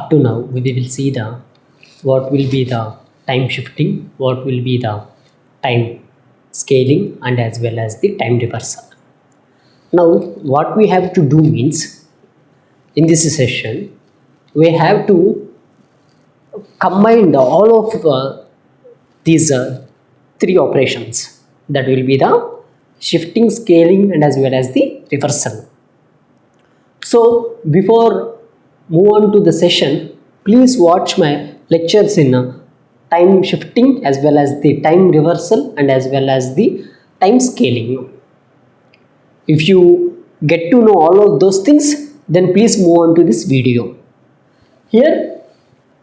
up to now we will see the what will be the time shifting, what will be the time scaling, and as well as the time reversal. Now what we have to do means, in this session we have to combine all of these three operations, that will be the shifting, scaling, and as well as the reversal. So before move on to the session, please watch my lectures in time shifting as well as the time reversal and as well as the time scaling. If you get to know all of those things, then please move on to this video. Here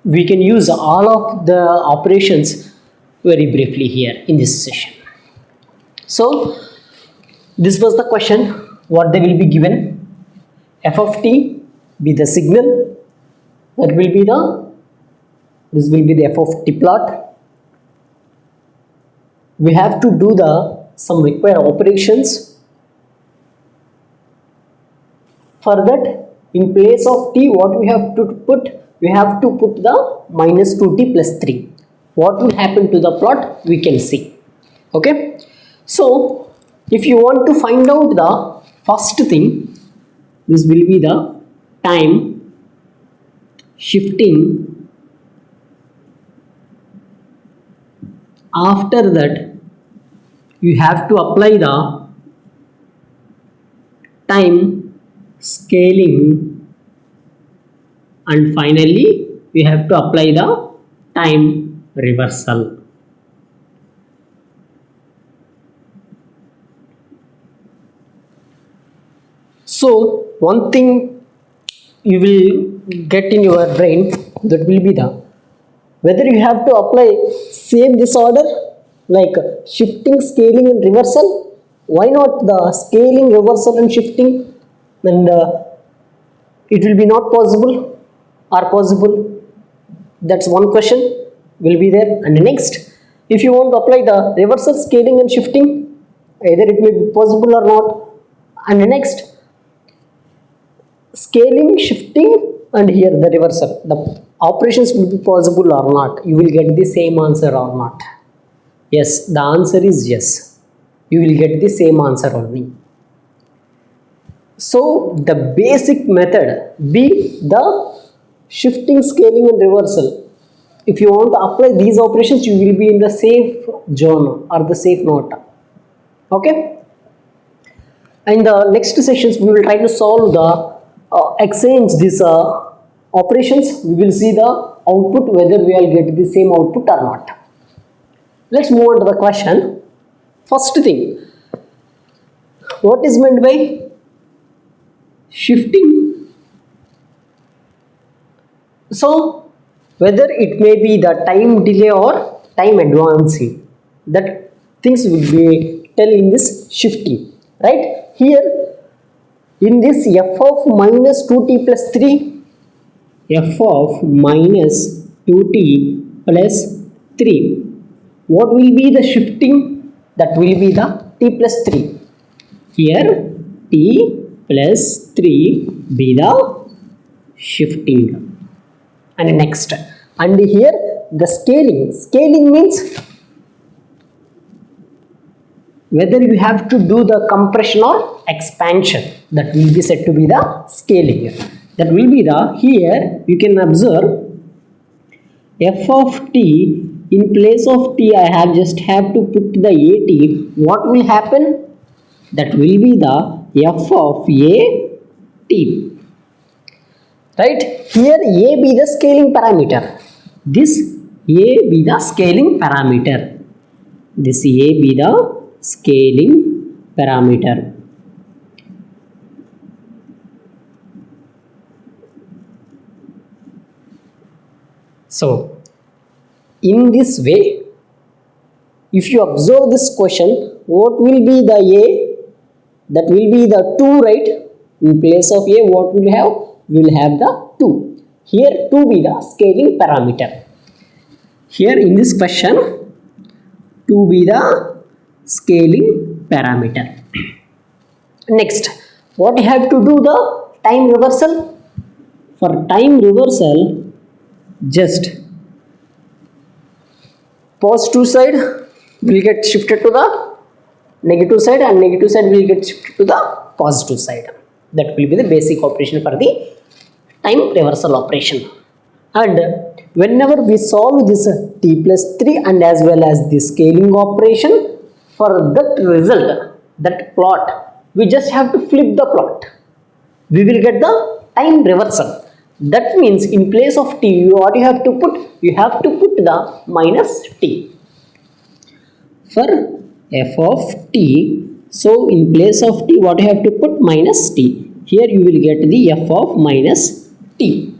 we can use all of the operations very briefly here in this session. So this was the question, what they will be given. F of t be the signal, that will be this will be the f of t plot. We have to do some required operations. For that, in place of t, what we have to put? We have to put the minus 2t plus 3. What will happen to the plot? We can see. Okay. So if you want to find out the first thing, this will be the time shifting. After that, you have to apply the time scaling, and finally we have to apply the time reversal. So one thing you will get in your brain, that will be the whether you have to apply same this order like shifting, scaling, and reversal. Why not the scaling, reversal, and shifting? And it will be not possible or possible. That's one question will be there. And next, if you want to apply the reversal, scaling, and shifting, either it may be possible or not. And next, scaling, shifting, and here the reversal, the operations will be possible or not. You will get the same answer or not. Yes, the answer is yes. You will get the same answer only. So the basic method be the shifting, scaling, and reversal. If you want to apply these operations, you will be in the safe zone or the safe note. Okay. In the next sessions, we will try to solve the exchange these operations. We will see the output, whether we will get the same output or not. Let's move on to the question. First thing, what is meant by shifting? So whether it may be the time delay or time advancing, that things will be tell in this shifting, right? Here in this f of minus 2t plus 3, f of minus 2t plus 3, what will be the shifting? That will be the t plus 3. Here t plus 3 be the shifting. And next, and here the scaling means whether you have to do the compression or expansion, that will be said to be the scaling. That will be the, here you can observe f of t, in place of t I have to put the at. What will happen? That will be the f of a t. Right? Here a be the scaling parameter. This a be the scaling parameter. This a be the scaling parameter. So in this way, if you observe this question, what will be the a? That will be the 2, right? In place of a, what will have? We will have the 2. Here 2 be the scaling parameter. Here in this question, 2 be the scaling parameter. Next, what you have to do the time reversal? For time reversal, just positive side will get shifted to the negative side and negative side will get shifted to the positive side. That will be the basic operation for the time reversal operation. And whenever we solve this t plus 3 and as well as the scaling operation, for that result, that plot, we just have to flip the plot. We will get the time reversal. That means in place of t, what you have to put? You have to put the minus t. For f of t, so in place of t, what you have to put? Minus t. Here you will get the f of minus t.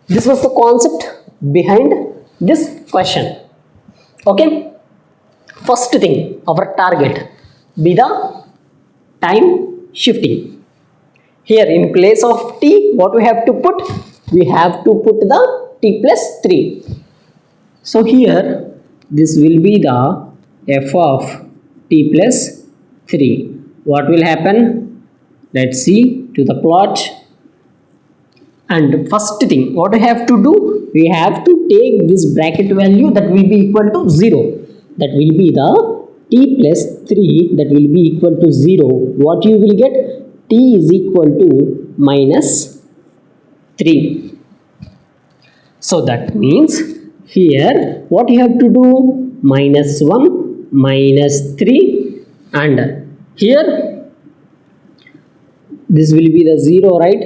This was the concept behind this question. Okay. First thing, our target be the time shifting. Here in place of t, what we have to put? We have to put the t plus 3. So here this will be the f of t plus 3. What will happen? Let's see to the plot. And first thing, what we have to do? We have to take this bracket value that will be equal to 0. That will be the t plus 3, that will be equal to 0. What you will get? T is equal to minus 3. So that means here what you have to do? Minus 1, minus 3, and here this will be the 0, right?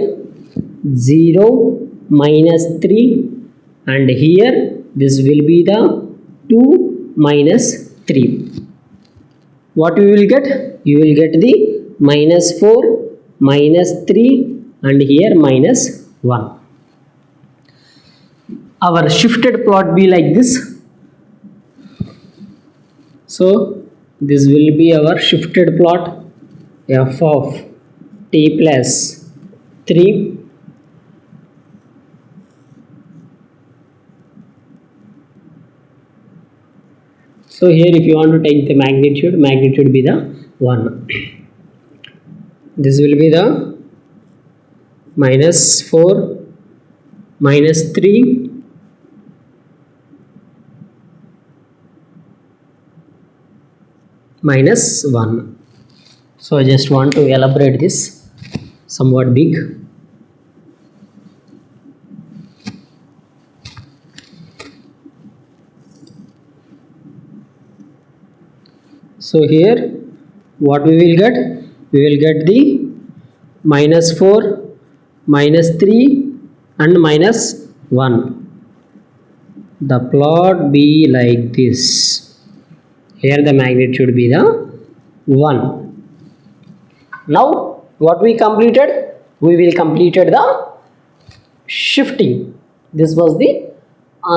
0 minus 3, and here this will be the 2 minus 3. What you will get? You will get the minus 4, minus 3, and here minus 1. Our shifted plot be like this. So this will be our shifted plot, f of t plus 3 So here if you want to take the magnitude be the 1. This will be the minus 4, minus 3, minus 1. So I just want to elaborate this somewhat big. So here what we will get? We will get the minus 4, minus 3 and minus 1. The plot be like this. Here the magnitude be the 1. Now what we completed? We will completed the shifting. This was the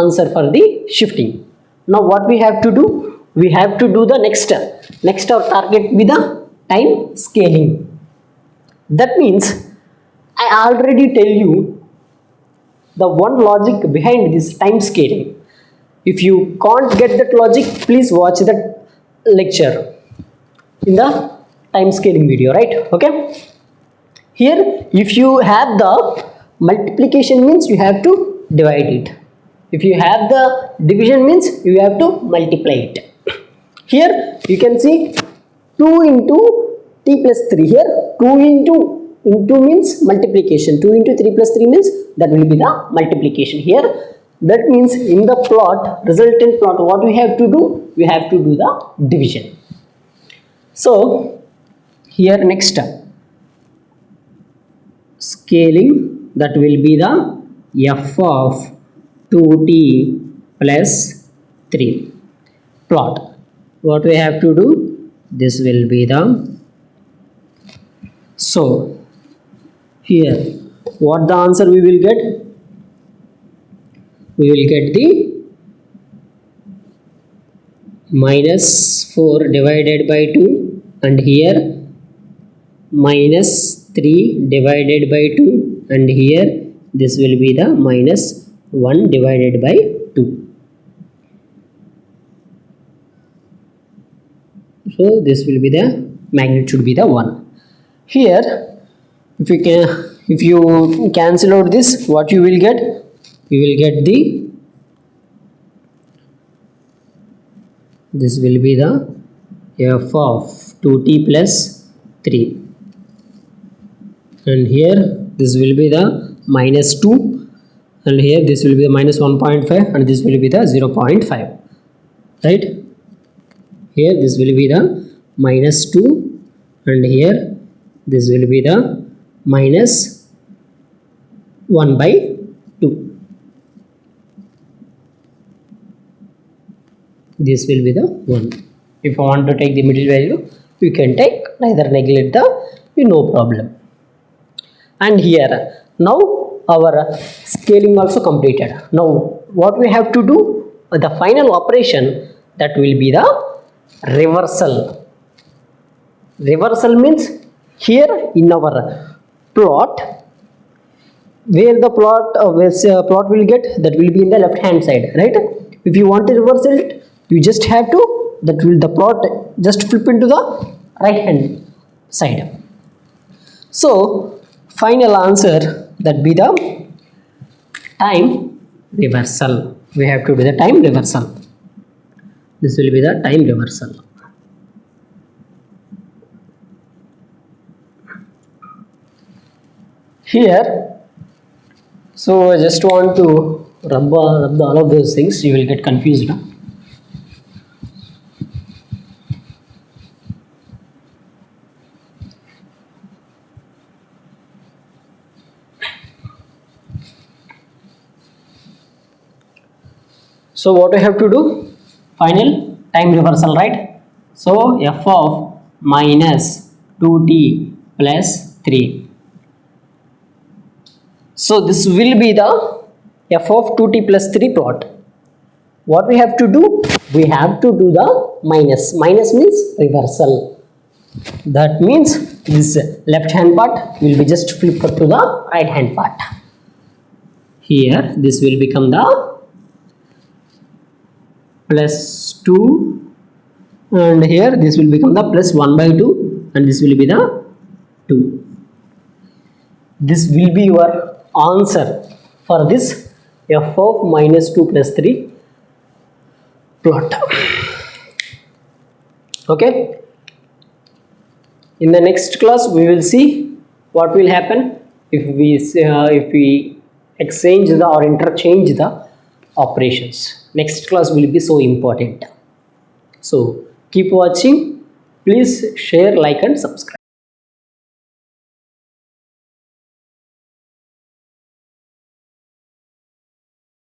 answer for the shifting. Now what we have to do? We have to do the next step. Next our target be the time scaling. That means I already tell you the one logic behind this time scaling. If you can't get that logic, please watch that lecture in the time scaling video, right? Okay. Here if you have the multiplication means you have to divide it. If you have the division means you have to multiply it. Here you can see 2 into t plus 3. Here 2 into means multiplication. 2 into 3 plus 3 means that will be the multiplication. Here that means in the plot, resultant plot, what we have to do? We have to do the division. So here next scaling, that will be the f of 2t plus 3 plot. What we have to do? This will be the, so here what the answer we will get? We will get the minus 4 divided by 2, and here minus 3 divided by 2, and here this will be the minus 1 divided by 2. So this will be the magnitude be the 1. Here if you can, if you cancel out this, what you will get? You will get this will be the f of 2t plus 3, and here this will be the minus 2, and here this will be the minus 1.5, and this will be the 0.5, right? Here this will be the minus 2, and here this will be the minus 1 by 2. This will be the 1. If I want to take the middle value, you can take, neither neglect the, no problem. And here now our scaling also completed. Now what we have to do, the final operation, that will be the reversal. Reversal means here in our plot, where the plot will get, that will be in the left hand side, right? If you want to reverse it, you just have to, the plot just flip into the right hand side. So final answer, that be the time reversal. We have to do the time reversal. This will be the time reversal. Here, so I just want to rub all of those things, you will get confused. So what we have to do? Final time reversal, right? So f of minus 2t plus 3. So this will be the f of 2t plus 3 plot. What we have to do? We have to do the minus. Minus means reversal. That means this left hand part will be just flipped to the right hand part. Here this will become the plus 2, and here this will become the plus 1 by 2, and this will be the 2. This will be your answer for this f of minus 2 plus 3 plot. Okay, in the next class we will see what will happen if we exchange the or interchange the operations. Next class will be so important. So keep watching. Please share, like and subscribe.